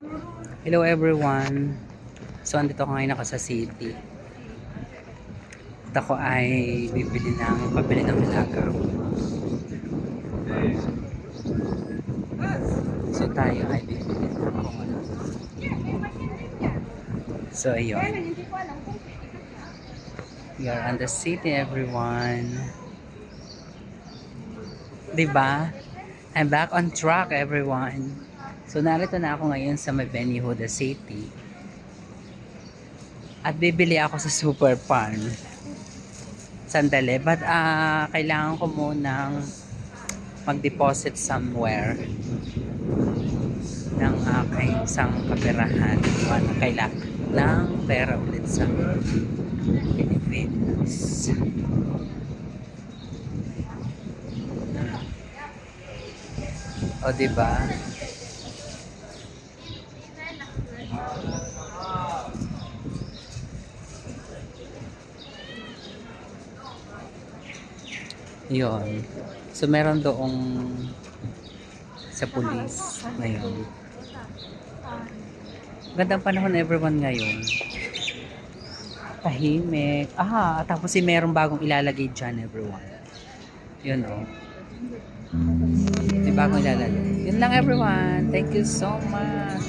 Hello everyone. So andito ako ngayon ako sa city. At ako ay pabili ng milagaw. So tayo ay bibili ng kung ano. So ayun. We are on the city everyone. Diba? I'm back on track everyone. So narito na ako ngayon sa Bennyhood City. At bibili ako sa Super Farm. Sandali, but kailangan ko munang mag-deposit somewhere ng aking isang kaperahan. Kailangan ng pera ulit sa Pilipinas. O diba? Yun. So, meron doong sa pulis ngayon. Gandang panahon everyone ngayon. Tahimik. Tapos merong bagong ilalagay dyan everyone. Yun o. May bagong ilalagay. Yun lang everyone. Thank you so much.